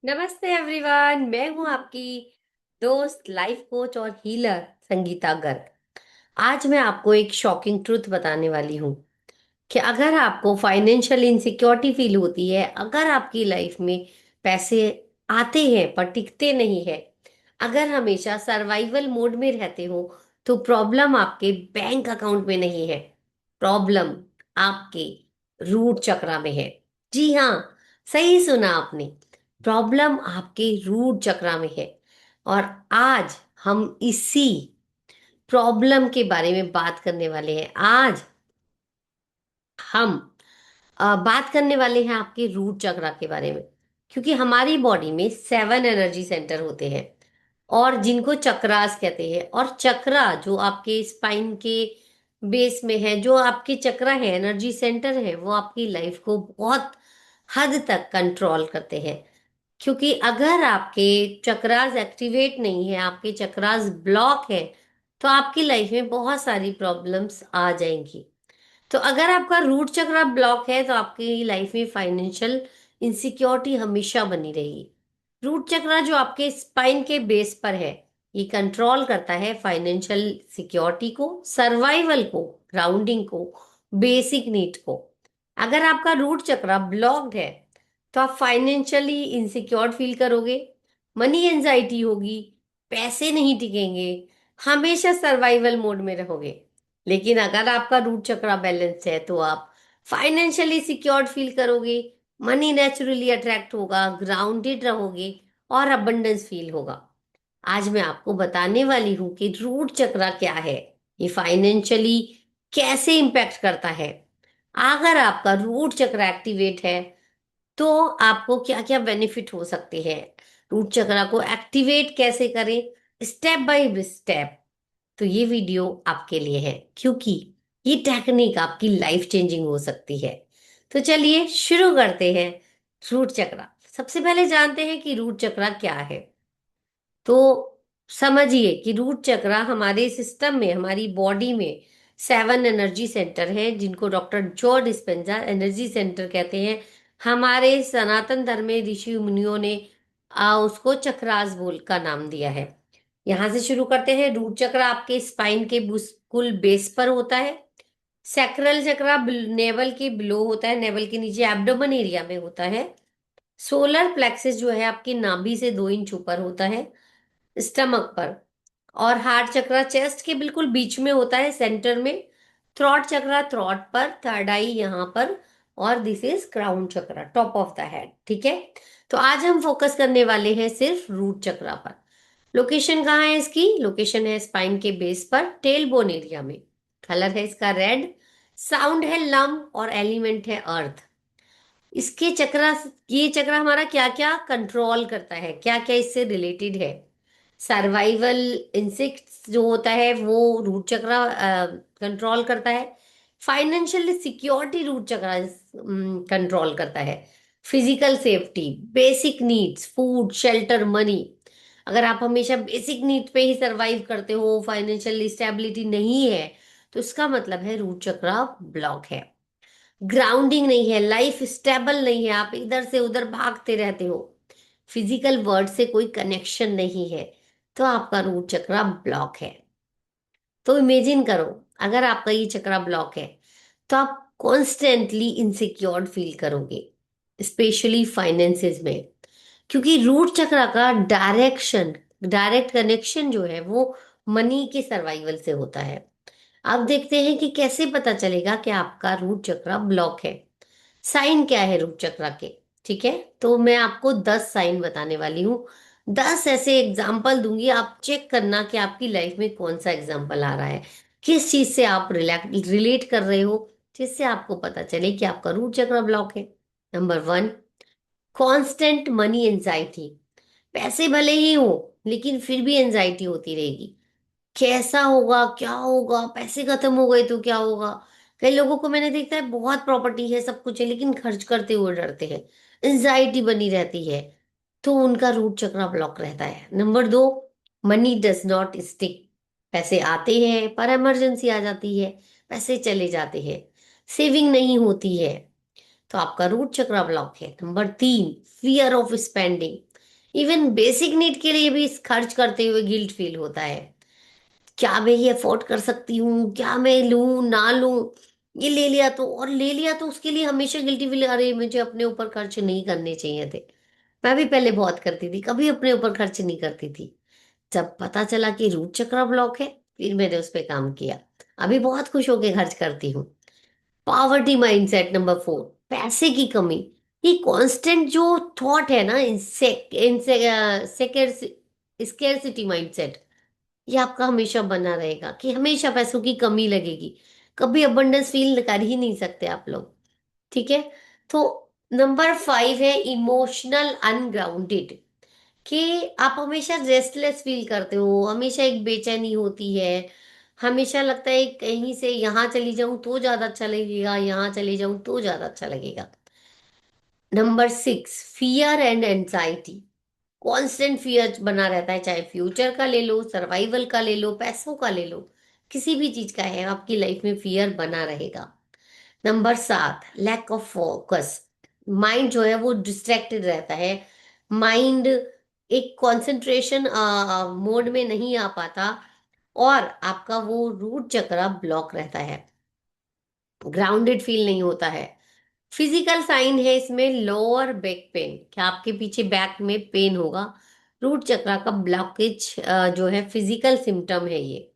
नमस्ते एवरीवन। मैं हूं आपकी दोस्त, लाइफ कोच और हीलर संगीता गर्ग। आज मैं आपको एक शॉकिंग ट्रुथ बताने वाली हूं कि अगर आपको फाइनेंशियल इनसिक्योरिटी फील होती है, अगर आपकी लाइफ में पैसे आते हैं पर टिकते नहीं है, अगर हमेशा सर्वाइवल मोड में रहते हो, तो प्रॉब्लम आपके बैंक अकाउंट में नहीं है, प्रॉब्लम आपके रूट चक्रा में है। जी हाँ, सही सुना आपने, प्रॉब्लम आपके रूट चक्रा में है। और आज हम इसी प्रॉब्लम के बारे में बात करने वाले हैं। आज हम बात करने वाले हैं आपके रूट चक्रा के बारे में, क्योंकि हमारी बॉडी में 7 एनर्जी सेंटर होते हैं और जिनको चक्रास कहते हैं। और चक्रा जो आपके स्पाइन के बेस में है, जो आपके चक्रा है, एनर्जी सेंटर है, वो आपकी लाइफ को बहुत हद तक कंट्रोल करते हैं। क्योंकि अगर आपके चक्रास एक्टिवेट नहीं है, आपके चक्रास ब्लॉक है, तो आपकी लाइफ में बहुत सारी प्रॉब्लम्स आ जाएंगी। तो अगर आपका रूट चक्र ब्लॉक है, तो आपकी लाइफ में फाइनेंशियल इनसिक्योरिटी हमेशा बनी रहेगी। रूट चक्र जो आपके स्पाइन के बेस पर है, ये कंट्रोल करता है फाइनेंशियल सिक्योरिटी को, सर्वाइवल को, ग्राउंडिंग को, बेसिक नीड को। अगर आपका रूट चक्र ब्लॉक्ड है, तो आप फाइनेंशियली इनसिक्योर फील करोगे, मनी एंजाइटी होगी, पैसे नहीं टिकेंगे, हमेशा सर्वाइवल मोड में रहोगे। लेकिन अगर आपका रूट चक्र बैलेंस है, तो आप फाइनेंशियली सिक्योर्ड फील करोगे, मनी नेचुरली अट्रैक्ट होगा, ग्राउंडेड रहोगे और अबंडेंस फील होगा। आज मैं आपको बताने वाली हूँ कि रूट चक्र क्या है, ये फाइनेंशियली कैसे इंपैक्ट करता है। अगर आपका रूट चक्र एक्टिवेट है, तो आपको क्या क्या बेनिफिट हो सकते हैं, रूट चक्र को एक्टिवेट कैसे करें, स्टेप बाय स्टेप। तो ये वीडियो आपके लिए है, क्योंकि ये टेक्निक आपकी लाइफ चेंजिंग हो सकती है। तो चलिए शुरू करते हैं। रूट चक्र, सबसे पहले जानते हैं कि रूट चक्र क्या है। तो समझिए कि रूट चक्र हमारे सिस्टम में, हमारी बॉडी में 7 एनर्जी सेंटर हैं, जिनको डॉक्टर जो डिस्पेंजा एनर्जी सेंटर कहते हैं। हमारे सनातन धर्म में ऋषि मुनियों ने उसको चक्रास बोल का नाम दिया है। यहां से शुरू करते हैं। रूट चक्र आपके स्पाइन के बिल्कुल बेस पर होता है। सैक्रल चक्र नेवल के बिलो होता है, नेवल के नीचे एब्डोमेन एरिया में होता है। सोलर प्लेक्सस जो है आपकी नाभि से 2 इंच ऊपर होता है, स्टमक पर। और हार्ट चक्र चेस्ट के बिल्कुल बीच में होता है, सेंटर में। थ्रॉट चक्र थ्रॉट पर, थर्ड आई यहाँ पर। और दिस इज क्राउन चक्र, टॉप ऑफ द हेड। ठीक है, तो आज हम फोकस करने वाले हैं सिर्फ रूट चक्र पर। लोकेशन कहाँ है इसकी? लोकेशन है स्पाइन के बेस पर, टेल बोन एरिया में। कलर है इसका रेड। साउंड है लम और एलिमेंट है अर्थ। इसके चक्र, ये चक्र हमारा क्या क्या कंट्रोल करता है, क्या क्या इससे रिलेटेड है। सर्वाइवल इंसेक्ट्स जो होता है वो रूट चक्र कंट्रोल करता है। फाइनेंशियल सिक्योरिटी रूट चक्र कंट्रोल करता है। Physical safety, basic needs, food, shelter, money. अगर आप हमेशा बेसिक नीड पे ही सरवाइव करते हो, फाइनेंशियल स्टेबिलिटी नहीं है, तो इसका मतलब है रूट चक्र ब्लॉक है। ग्राउंडिंग नहीं है, लाइफ स्टेबल नहीं है, आप इधर से उधर भागते रहते हो, फिजिकल वर्ल्ड से कोई कनेक्शन नहीं है, तो आपका रूट चक्र ब्लॉक है। तो इमेजिन करो, अगर आपका ये चक्र ब्लॉक है, तो आप कॉन्स्टेंटली इनसिक्योर फील करोगे, स्पेशली फाइनेंसेस में। क्योंकि रूट चक्र का डायरेक्ट कनेक्शन जो है वो मनी के सर्वाइवल से होता है। अब देखते हैं कि कैसे पता चलेगा कि आपका रूट चक्र ब्लॉक है। साइन क्या है रूट चक्र के? ठीक है, तो मैं आपको 10 साइन बताने वाली हूँ। 10 ऐसे एग्जाम्पल दूंगी, आप चेक करना कि आपकी लाइफ में कौन सा एग्जाम्पल आ रहा है, किस चीज से आप रिलेट कर रहे हो, जिससे आपको पता चले कि आपका रूट चक्र ब्लॉक है। Number 1, constant money anxiety. पैसे भले ही हो, लेकिन फिर भी एंजाइटी होती रहेगी। कैसा होगा, क्या होगा, पैसे खत्म हो गए तो क्या होगा। कई लोगों को मैंने देखा है, बहुत प्रॉपर्टी है, सब कुछ है, लेकिन खर्च करते हुए डरते हैं, एंजाइटी बनी रहती है। तो उनका रूट चक्र ब्लॉक रहता है। Number 2, money does not stick. पैसे आते हैं पर इमरजेंसी आ जाती है, पैसे चले जाते हैं, सेविंग नहीं होती है। तो आपका रूट चक्र ब्लॉक है। Number 3, fear of spending. Even basic need के लिए भी खर्च करते हुए गिल्ट फील होता है। क्या मैं ये अफोर्ड कर सकती हूँ, क्या मैं लूं ना लूं, ये ले लिया तो, और ले लिया तो उसके लिए हमेशा गिल्टी फील, अरे मुझे अपने ऊपर खर्च नहीं करने चाहिए थे। मैं भी पहले बहुत करती थी, कभी अपने ऊपर खर्च नहीं करती थी। जब पता चला कि रूट चक्र ब्लॉक है, फिर मैंने उस पर काम किया। अभी बहुत खुश होके खर्च करती हूँ। पॉवर्टी माइंडसेट नंबर 4, पैसे की कमी। ये कांस्टेंट जो थॉट है ना, स्केर्सिटी माइंडसेट, ये आपका हमेशा बना रहेगा कि हमेशा पैसों की कमी लगेगी। कभी अबंडेंस फील कर ही नहीं सकते आप लोग। ठीक है। तो नंबर 5 है इमोशनल अनग्राउंडेड। कि आप हमेशा रेस्टलेस फील करते हो, हमेशा एक बेचैनी होती है। हमेशा लगता है कहीं से यहाँ चली जाऊं तो ज्यादा अच्छा लगेगा, यहाँ चली जाऊं तो ज्यादा अच्छा लगेगा। Number 6, fear and anxiety. Constant fear बना रहता है, चाहे फ्यूचर का ले लो, सर्वाइवल का ले लो, पैसों का ले लो, किसी भी चीज का है, आपकी लाइफ में फियर बना रहेगा। Number 7, lack of focus. Mind जो है वो डिस्ट्रैक्टेड रहता है। माइंड एक कंसंट्रेशन मोड में नहीं आ पाता, और आपका वो रूट चक्र ब्लॉक रहता है, ग्राउंडेड फील नहीं होता है। फिजिकल साइन है इसमें लोअर बैक पेन, क्या आपके पीछे बैक में पेन होगा। रूट चक्र का ब्लॉकेज जो है फिजिकल सिम्टम है ये।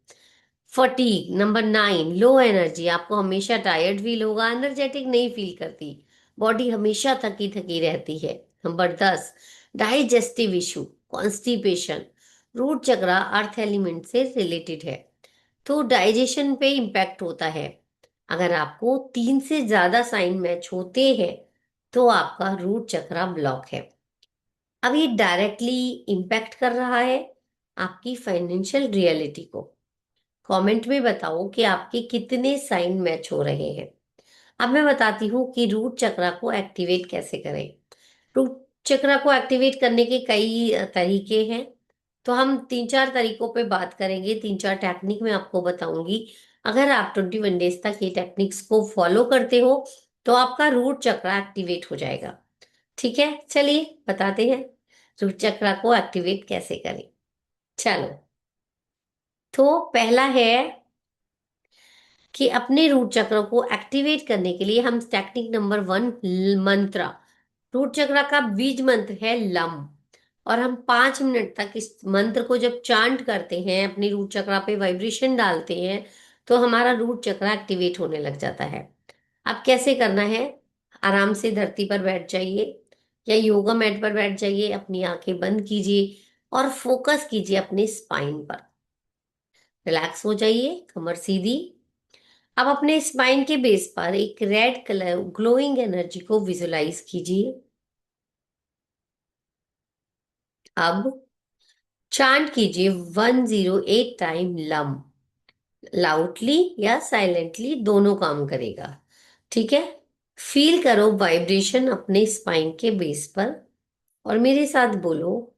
Fatigue number 9, low energy. आपको हमेशा टायर्ड फील होगा, एनर्जेटिक नहीं फील करती, बॉडी हमेशा थकी थकी रहती है। Number 10, digestive issue, constipation. Root chakra earth element से रिलेटेड है, तो डाइजेशन पे इम्पैक्ट होता है। अगर आपको 3 से ज्यादा साइन मैच होते हैं तो आपका रूट चक्र ब्लॉक है। अब ये डायरेक्टली इम्पैक्ट कर रहा है आपकी फाइनेंशियल रियलिटी को। कमेंट में बताओ कि आपके कितने साइन मैच हो रहे हैं। अब मैं बताती हूँ कि रूट चक्र को एक्टिवेट कैसे करें। रूट चक्र को एक्टिवेट करने के कई तरीके हैं, तो हम 3-4 तरीकों पे बात करेंगे, 3-4 टेक्निक मैं आपको बताऊंगी। अगर आप 21 डेज तक ये टेक्निक्स को फॉलो करते हो तो आपका रूट चक्र एक्टिवेट हो जाएगा। ठीक है, चलिए बताते हैं रूट चक्र को एक्टिवेट कैसे करें। चलो, तो पहला है कि अपने रूट चक्र को एक्टिवेट करने के लिए हम टेक्निक नंबर 1, मंत्र। रूट चक्र का बीज मंत्र है लम, और हम 5 मिनट तक इस मंत्र को जब चांट करते हैं, अपनी रूट चक्र पे वाइब्रेशन डालते हैं, तो हमारा रूट चक्र एक्टिवेट होने लग जाता है। अब कैसे करना है? आराम से धरती पर बैठ जाइए या योगा मैट पर बैठ जाइए, अपनी आंखें बंद कीजिए और फोकस कीजिए अपने स्पाइन पर। रिलैक्स हो जाइए, कमर सीधी। अब अपने स्पाइन के बेस पर एक रेड कलर ग्लोइंग एनर्जी को विजुलाइज कीजिए। अब चांट कीजिए 108 टाइम लम। लाउडली या साइलेंटली दोनों काम करेगा। ठीक है। फील करो वाइब्रेशन अपने स्पाइन के बेस पर, और मेरे साथ बोलो,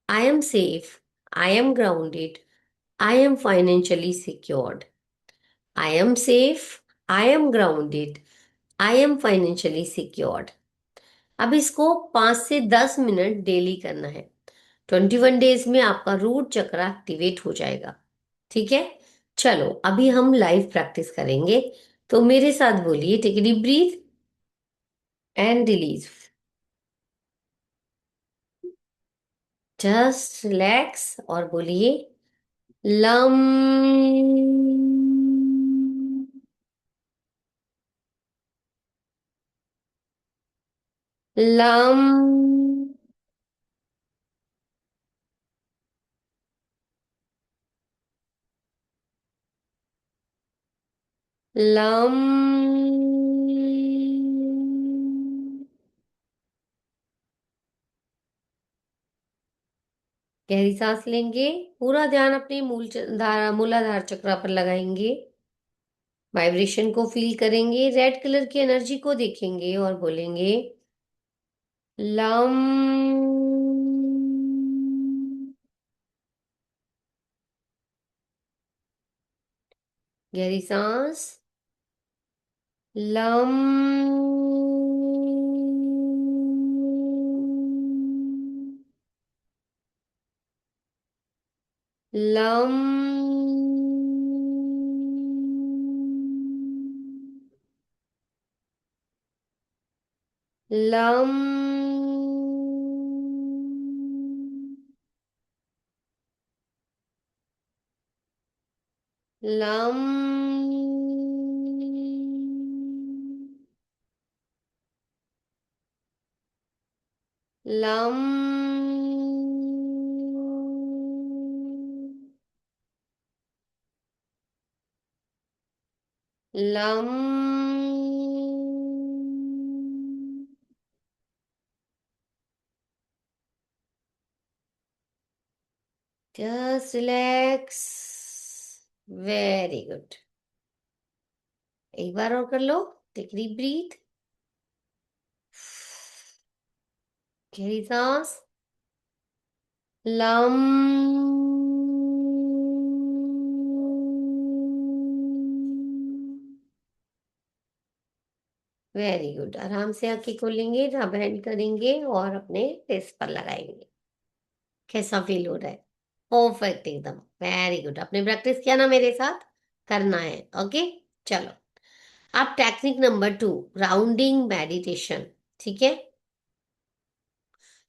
I am safe, I am grounded, I am financially secured. I am safe, I am grounded, I am financially secured. अब इसको 5 से 10 मिनट डेली करना है। 21 डेज में आपका रूट चक्र एक्टिवेट हो जाएगा। ठीक है। चलो, अभी हम लाइव प्रैक्टिस करेंगे, तो मेरे साथ बोलिए, take a deep breath and release. Just relax और बोलिए लम। लम। लम। गहरी सांस लेंगे, पूरा ध्यान अपने मूलाधार चक्र पर लगाएंगे। वाइब्रेशन को फील करेंगे, रेड कलर की एनर्जी को देखेंगे और बोलेंगे लम। गहरी सांस। Lump. Lump lump lump lump lump just relax. Very good. एक बार और कर लो। Take deep breath. गहरी सांस। Lump very good. आराम से आंखें खोलेंगे, रब हैंड करेंगे और अपने फेस पर लगाएंगे। कैसा फील हो रहा है? परफेक्ट, एकदम वेरी गुड। आपने प्रैक्टिस किया ना मेरे साथ? करना है, ओके। चलो, अब टेक्निक नंबर 2, राउंडिंग मेडिटेशन। ठीक है।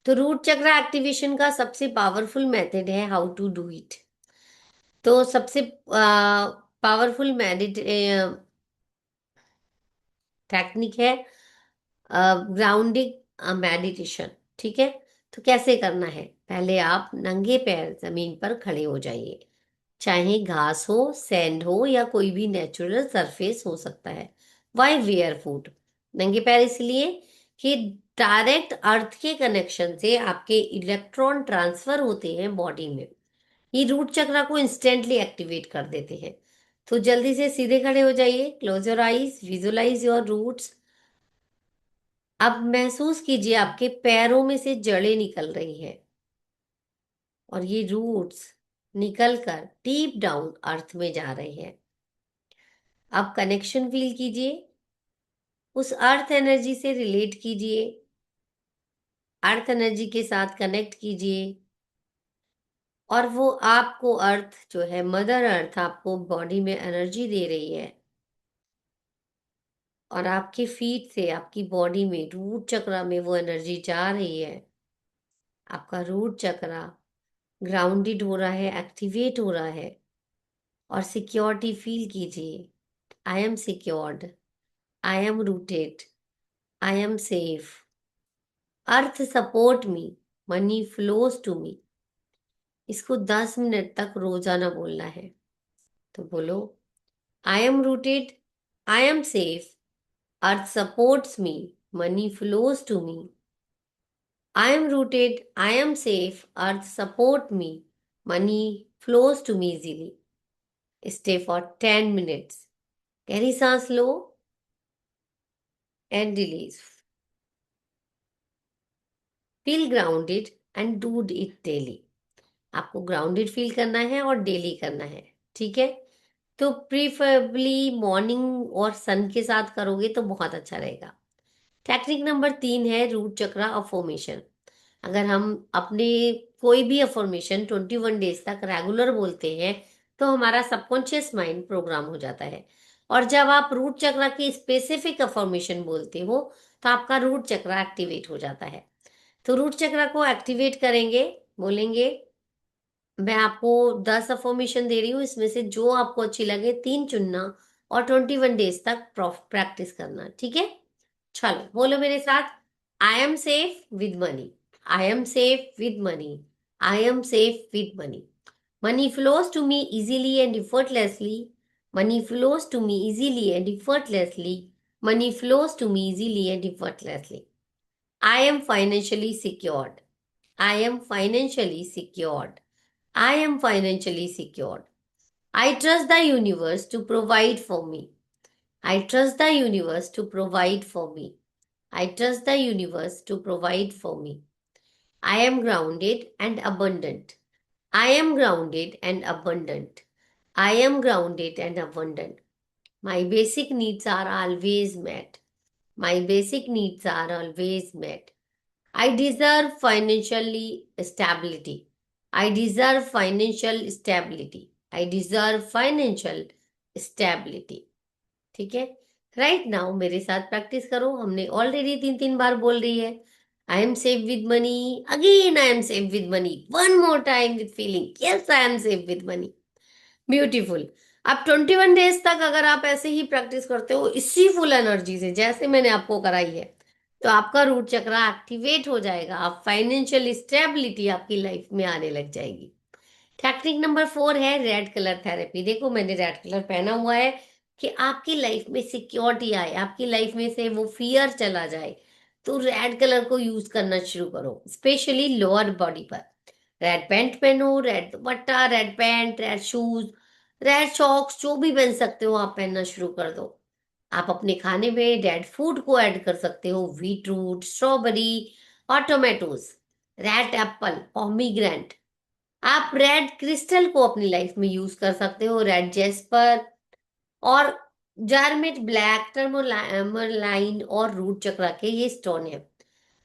तो रूट चक्र एक्टिवेशन का सबसे पावरफुल मेथड है हाउ टू डू इट। तो सबसे पावरफुल मेडिट टेक्निक है ग्राउंडिंग मेडिटेशन। ठीक है। तो कैसे करना है? पहले आप नंगे पैर जमीन पर खड़े हो जाइए। चाहे घास हो, सैंड हो या कोई भी नेचुरल सरफेस हो सकता है। वाई वेयर फूट? नंगे पैर इसलिए कि डायरेक्ट अर्थ के कनेक्शन से आपके इलेक्ट्रॉन ट्रांसफर होते हैं बॉडी में। ये रूट चक्र को इंस्टेंटली एक्टिवेट कर देते हैं। तो जल्दी से सीधे खड़े हो जाइए। Close your eyes, visualise your roots. अब महसूस कीजिए आपके पैरों में से जड़ें निकल रही हैं और ये रूट्स निकलकर डीप डाउन अर्थ में जा रहे हैं। अब कनेक्शन फील कीजिए, उस अर्थ एनर्जी से रिलेट कीजिए, अर्थ एनर्जी के साथ कनेक्ट कीजिए और वो आपको अर्थ जो है, मदर अर्थ, आपको बॉडी में एनर्जी दे रही है और आपके फीट से आपकी बॉडी में रूट चक्र में वो एनर्जी जा रही है। आपका रूट चक्र ग्राउंडेड हो रहा है, एक्टिवेट हो रहा है और सिक्योरिटी फील कीजिए। I am secured, I am rooted, I am safe, earth support me, money flows to me. इसको 10 मिनट तक रोजाना बोलना है। तो बोलो, I am rooted, I am safe, earth supports me, money flows to me. I am rooted, I am safe, earth support me, money flows to me easily. Stay for 10 minutes. गहरी सांस लो and release. Feel grounded and do it daily. आपको grounded feel करना है और daily करना है। ठीक है। तो प्रीफरेबली मॉर्निंग और सन के साथ करोगे तो बहुत अच्छा रहेगा। टेक्निक नंबर 3 है रूट चक्र अफर्मेशन। अगर हम अपने कोई भी अफर्मेशन 21 डेज तक रेगुलर बोलते हैं तो हमारा सबकॉन्शियस माइंड प्रोग्राम हो जाता है। और जब आप रूट चक्र की स्पेसिफिक अफर्मेशन बोलते हो तो आपका रूट चक्र एक्टिवेट हो जाता है। तो रूट चक्र को एक्टिवेट करेंगे, बोलेंगे, मैं आपको 10 अफर्मेशन दे रही हूँ, इसमें से जो आपको अच्छी लगे 3 चुनना और 21 डेज तक प्रैक्टिस करना। ठीक है। चलो बोलो मेरे साथ। I am safe with money, I am safe with money, I am safe with money. Money flows to me easily and effortlessly, money flows to me easily and effortlessly, money flows to me easily and effortlessly। I am financially secured, I am financially secured. I am financially secured. I trust the universe to provide for me. I trust the universe to provide for me. I trust the universe to provide for me. I am grounded and abundant. I am grounded and abundant. I am grounded and abundant. My basic needs are always met. My basic needs are always met. I deserve financially stability. I deserve financial stability, I deserve financial stability. ठीक है। Right now मेरे साथ practice करो, हमने already 3 3 बार बोल रही है। आई am safe with money, again I am safe with money, one more time with feeling, yes I am safe with money. Beautiful. अब 21 डेज तक अगर आप ऐसे ही प्रैक्टिस करते हो इसी फुल एनर्जी से जैसे मैंने आपको कराई है, तो आपका रूट चक्र एक्टिवेट हो जाएगा, आप फाइनेंशियल स्टेबिलिटी आपकी लाइफ में आने लग जाएगी। टेक्निक नंबर 4 है रेड कलर थेरेपी। देखो मैंने रेड कलर पहना हुआ है कि आपकी लाइफ में सिक्योरिटी आए, आपकी लाइफ में से वो फियर चला जाए, तो रेड कलर को यूज करना शुरू करो, स्पेशली लोअर बॉडी पर। रेड पैंट पहनो, रेड दुपट्टा, red pant, red shoes, Red Sox, जो भी पहन सकते हो आप पहनना शुरू कर दो। आप अपने खाने में रेड फूड को ऐड कर सकते हो, बीट रूट, स्ट्रॉबेरी और टोमेटोज, रेड एप्पल, पोमीग्रेनेट। आप रेड क्रिस्टल को अपनी लाइफ में यूज कर सकते हो, रेड जेस्पर और जारमेट ब्लैक, टर्मोलाइन और रूट चक्रा के ये स्टोन है।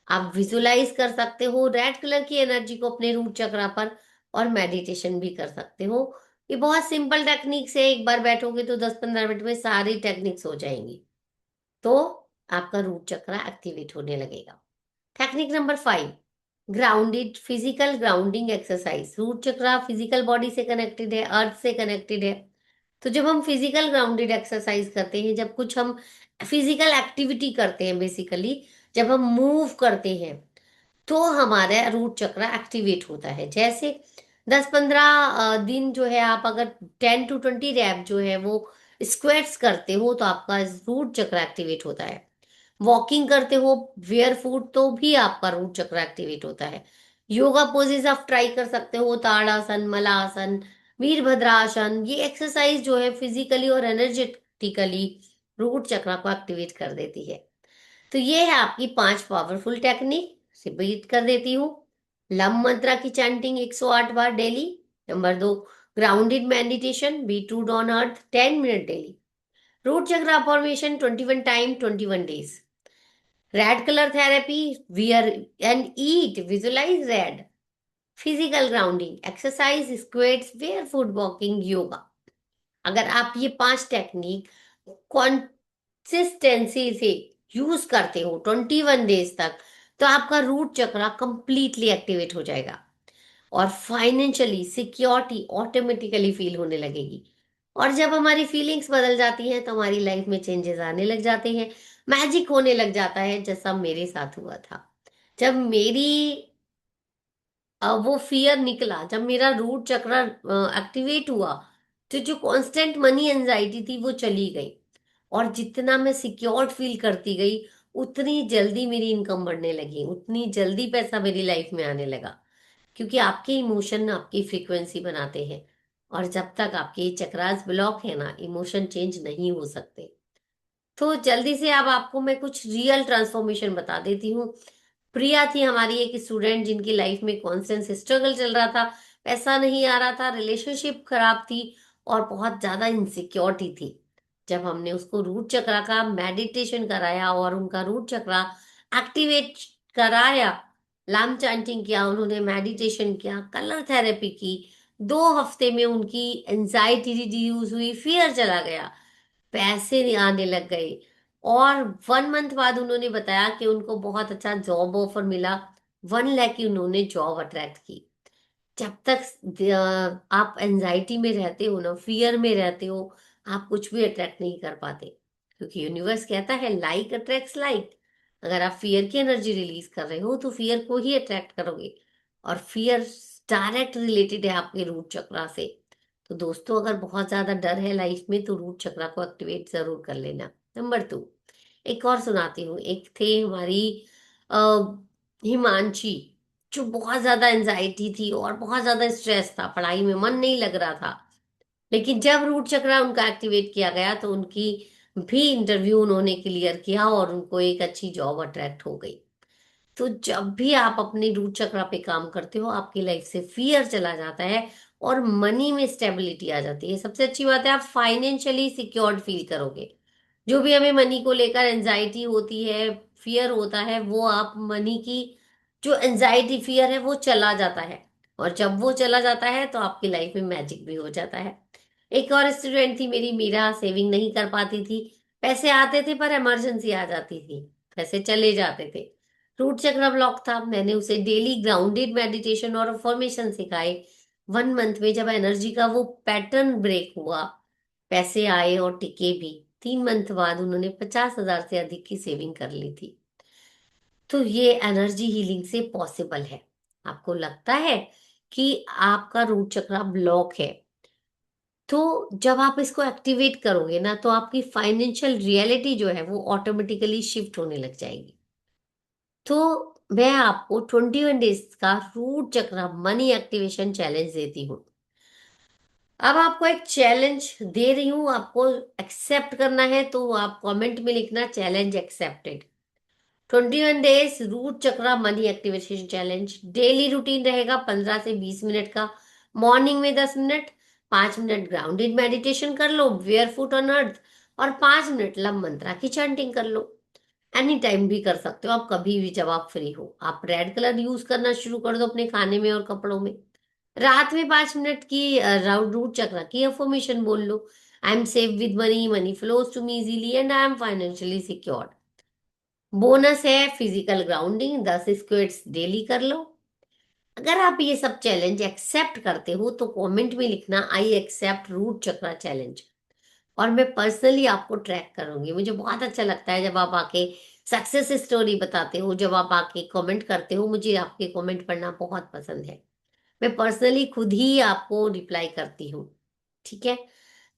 आप विजुलाइज कर सकते हो रेड कलर की एनर्जी को अपने रूट चक्रा पर, और मेडिटेशन भी कर सकते हो। ये बहुत सिंपल टेक्निक्स है, एक बार बैठोगे तो 10 15 मिनट में सारी टेक्निक्स हो जाएंगी, तो आपका रूट चक्रा एक्टिवेट होने लगेगा। Technique number 5, grounded physical grounding exercise. Root chakra physical body से कनेक्टेड है, अर्थ से कनेक्टेड है। तो जब हम फिजिकल ग्राउंडेड एक्सरसाइज करते हैं, जब कुछ हम फिजिकल एक्टिविटी करते हैं, बेसिकली जब हम मूव करते हैं, तो हमारा रूट चक्र एक्टिवेट होता है। जैसे 10 15 दिन जो है, आप अगर 10 to 20 रैप जो है वो स्क्वेट्स करते हो, तो आपका रूट चक्र एक्टिवेट होता है। वॉकिंग करते हो वेयर फूट, तो भी आपका रूट चक्र एक्टिवेट होता है। योगा पोजेज आप ट्राई कर सकते हो, ताड़ासन, मलासन, वीरभद्रासन। ये एक्सरसाइज जो है फिजिकली और एनर्जेटिकली रूट चक्र को एक्टिवेट कर देती है। तो ये है आपकी 5 पावरफुल टेक्निक। रिपीट कर देती हूँ। लम मंत्रा की चैंटिंग 108 बार daily. Number 2, grounded meditation, be to on earth 10 minute daily. Root chakra formation 21 time 21 days. Red colour therapy, wear and eat, visualise red. Physical grounding exercise, squats, bare foot, walking, yoga. अगर आप ये 5 technique consistency से use करते हो 21 days तक, तो आपका root चक्र कंप्लीटली एक्टिवेट हो जाएगा और फाइनेंशियली सिक्योरिटी ऑटोमेटिकली फील होने लगेगी। और जब हमारी फीलिंग्स बदल जाती हैं, तो हमारी लाइफ में चेंजेस आने लग जाते हैं, मैजिक होने लग जाता है, जैसा मेरे साथ हुआ था। जब मेरी वो फियर निकला, जब मेरा रूट चक्र एक्टिवेट हुआ, तो जो कांस्टेंट मनी एंजाइटी थी वो चली गई, और जितना मैं सिक्योर्ड फील करती गई, उतनी जल्दी मेरी इनकम बढ़ने लगी, उतनी जल्दी पैसा मेरी लाइफ में आने लगा। क्योंकि आपके इमोशन आपकी फ्रीक्वेंसी बनाते हैं, और जब तक आपके ये चक्रास ब्लॉक है ना, इमोशन चेंज नहीं हो सकते। तो जल्दी से अब आपको मैं कुछ रियल ट्रांसफॉर्मेशन बता देती हूँ। प्रिया थी हमारी एक स्टूडेंट, जिनकी लाइफ में कॉन्स्टेंट स्ट्रगल चल रहा था, पैसा नहीं आ रहा था, रिलेशनशिप खराब थी और बहुत ज्यादा इनसिक्योरिटी थी। जब हमने उसको रूट चक्रा का मेडिटेशन कराया और उनका रूट चक्रा एक्टिवेट कराया, लाम चांटिंग किया, उन्होंने मेडिटेशन किया, कलर थेरेपी की, 2 हफ्ते में उनकी एंजाइटी रिड्यूस हुई, फियर चला गया, पैसे नहीं आने लग गए। और 1 मंथ बाद उन्होंने बताया कि उनको बहुत अच्छा जॉब ऑफर मिला, 1 लाख की उन्होंने जॉब अट्रैक्ट की। जब तक आप एंजाइटी में रहते हो ना, फियर में रहते हो, आप कुछ भी अट्रैक्ट नहीं कर पाते, क्योंकि यूनिवर्स कहता है लाइक अट्रैक्ट्स लाइक। अगर आप फियर की एनर्जी रिलीज कर रहे हो, तो फियर को ही अट्रैक्ट करोगे, और फियर डायरेक्ट रिलेटेड है आपके रूट चक्रा से। तो दोस्तों, अगर बहुत ज्यादा डर है लाइफ में, तो रूट चक्रा को एक्टिवेट जरूर कर लेना। नंबर 2, एक और सुनाती हूँ। एक थे हमारी अ, हिमांशी, जो बहुत ज्यादा एंजाइटी थी और बहुत ज्यादा स्ट्रेस था, पढ़ाई में मन नहीं लग रहा था। लेकिन जब रूट चक्रा उनका एक्टिवेट किया गया, तो उनकी भी इंटरव्यू उन्होंने क्लियर किया और उनको एक अच्छी जॉब अट्रैक्ट हो गई। तो जब भी आप अपने रूट चक्रा पे काम करते हो, आपकी लाइफ से फियर चला जाता है और मनी में स्टेबिलिटी आ जाती है। सबसे अच्छी बात है, आप फाइनेंशियली सिक्योर्ड फील करोगे। जो भी हमें मनी को लेकर एंजाइटी होती है, फियर होता है, वो आप मनी की जो एंजाइटी फियर है वो चला जाता है। और जब वो चला जाता है तो आपकी लाइफ में मैजिक भी हो जाता है। एक और स्टूडेंट थी मेरी, मीरा, सेविंग नहीं कर पाती थी। पैसे आते थे पर इमरजेंसी आ जाती थी, पैसे चले जाते थे। रूट चक्र ब्लॉक था। मैंने उसे डेली ग्राउंडेड मेडिटेशन और फॉर्मेशन सिखाए। 1 मंथ में जब एनर्जी का वो पैटर्न ब्रेक हुआ, पैसे आए और टिके भी। 3 मंथ बाद उन्होंने 50,000 से अधिक की सेविंग कर ली थी। तो ये एनर्जी हीलिंग से पॉसिबल है। आपको लगता है कि आपका रूट चक्र ब्लॉक है, तो जब आप इसको एक्टिवेट करोगे ना, तो आपकी फाइनेंशियल रियलिटी जो है वो ऑटोमेटिकली शिफ्ट होने लग जाएगी। तो मैं आपको 21 डेज का रूट चक्र मनी एक्टिवेशन चैलेंज देती हूँ। अब आपको एक चैलेंज दे रही हूँ, आपको एक्सेप्ट करना है, तो आप कमेंट में लिखना challenge accepted. 21 days root chakra money activation challenge. Daily routine रहेगा 15 से 20 मिनट का। मॉर्निंग में 10 मिनट, 5 मिनट ग्राउंडेड मेडिटेशन कर लो वेयर फुट ऑन अर्थ, और 5 मिनट लव मंत्रा की चैंटिंग कर लो। एनी टाइम भी कर सकते हो आप, कभी भी जब आप फ्री हो। आप रेड कलर यूज करना शुरू कर दो अपने खाने में और कपड़ों में। रात में 5 मिनट की रूट चक्र की अफर्मेशन बोल लो। I am safe with money, money flows to me easily, and I am financially secured. Bonus है फिजिकल ग्राउंडिंग, 10 स्क्वेट्स डेली कर लो। अगर आप ये सब चैलेंज एक्सेप्ट करते हो तो कमेंट में लिखना I accept root chakra challenge, और मैं पर्सनली आपको ट्रैक करूंगी। मुझे बहुत अच्छा लगता है जब आप आके सक्सेस स्टोरी बताते हो, जब आप आके कमेंट करते हो। मुझे आपके कमेंट पढ़ना बहुत पसंद है। मैं पर्सनली खुद ही आपको रिप्लाई करती हूँ। ठीक है।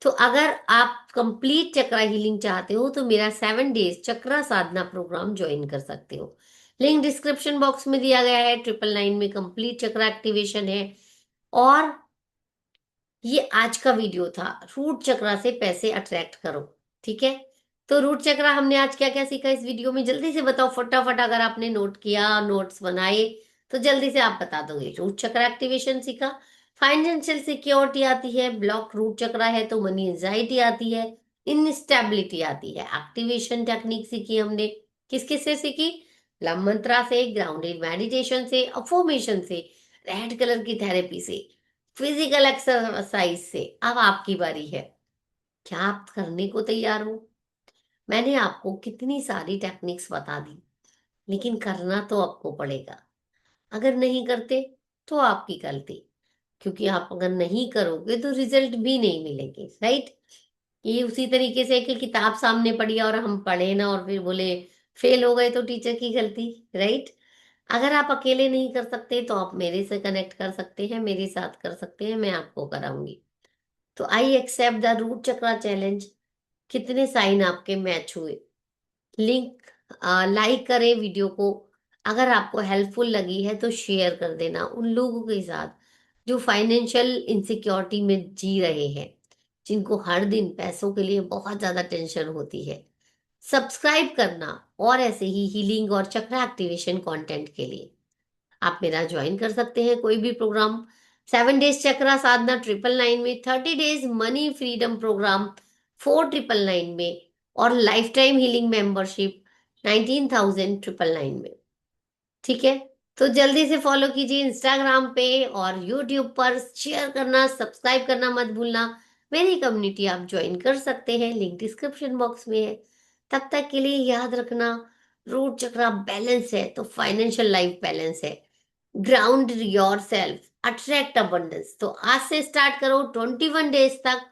तो अगर आप कंप्लीट चक्रा हीलिंग चाहते हो तो मेरा 7 डेज चक्रा साधना प्रोग्राम ज्वाइन कर सकते हो। लिंक डिस्क्रिप्शन बॉक्स में दिया गया है। 999 में कंप्लीट चक्रा एक्टिवेशन है। और ये आज का वीडियो था, रूट चक्रा से पैसे अट्रैक्ट करो। ठीक है। तो रूट चक्रा हमने आज क्या क्या सीखा इस वीडियो में, जल्दी से बताओ फटाफट। अगर आपने नोट किया, नोट्स बनाए, तो जल्दी से आप बता दोगे। रूट चक्रा एक्टिवेशन सीखा, फाइनेंशियल सिक्योरिटी आती है। ब्लॉक रूट चक्रा है तो मनी एंजाइटी आती है, इनस्टेबिलिटी आती है। एक्टिवेशन टेक्निक सीखी हमने, किस किस से सीखी? लव मंत्रा से, ग्राउंडेड मेडिटेशन से, अफर्मेशन से, रेड कलर की थेरेपी से, फिजिकल एक्सरसाइज से। अब आपकी बारी है। क्या आप करने को तैयार हो? मैंने आपको कितनी सारी टेक्निक्स बता दी, लेकिन करना तो आपको पड़ेगा। अगर नहीं करते तो आपकी गलती, क्योंकि आप अगर नहीं करोगे तो रिजल्ट भी नहीं मिलेंगे। राइट। ये उसी तरीके से है कि किताब सामने पड़ी और हम पढ़े ना और फिर बोले फेल हो गए, तो टीचर की गलती। राइट। अगर आप अकेले नहीं कर सकते तो आप मेरे से कनेक्ट कर सकते हैं, मेरे साथ कर सकते हैं, मैं आपको कराऊंगी। तो I accept the root chakra challenge. कितने साइन आपके मैच हुए? लिंक लाइक करें वीडियो को। अगर आपको हेल्पफुल लगी है तो शेयर कर देना उन लोगों के साथ जो फाइनेंशियल इनसिक्योरिटी में जी रहे हैं, जिनको हर दिन पैसों के लिए बहुत ज्यादा टेंशन होती है। सब्सक्राइब करना और ऐसे ही हीलिंग और चक्रा एक्टिवेशन कंटेंट के लिए आप मेरा ज्वाइन कर सकते हैं कोई भी प्रोग्राम। 7 डेज चक्रा साधना 999 में, 30 डेज मनी फ्रीडम प्रोग्राम 4999 में, और लाइफ टाइम हीलिंग मेंबरशिप 19,999 में। ठीक है। तो जल्दी से फॉलो कीजिए इंस्टाग्राम पे और यूट्यूब पर। शेयर करना, सब्सक्राइब करना मत भूलना। मेरी कम्युनिटी आप ज्वाइन कर सकते हैं, लिंक डिस्क्रिप्शन बॉक्स में है। तब तक के लिए याद रखना, रूट चक्रा बैलेंस है तो फाइनेंशियल लाइफ बैलेंस है। Ground your self, attract abundance. तो आज से स्टार्ट करो, 21 डेज तक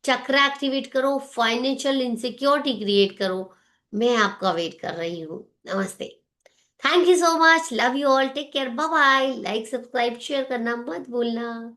चक्रा एक्टिवेट करो, फाइनेंशियल इनसिक्योरिटी क्रिएट करो। मैं आपका वेट कर रही हूँ। नमस्ते। Thank you so much, love you all, take care, bye bye. Like subscribe share करना मत भूलना।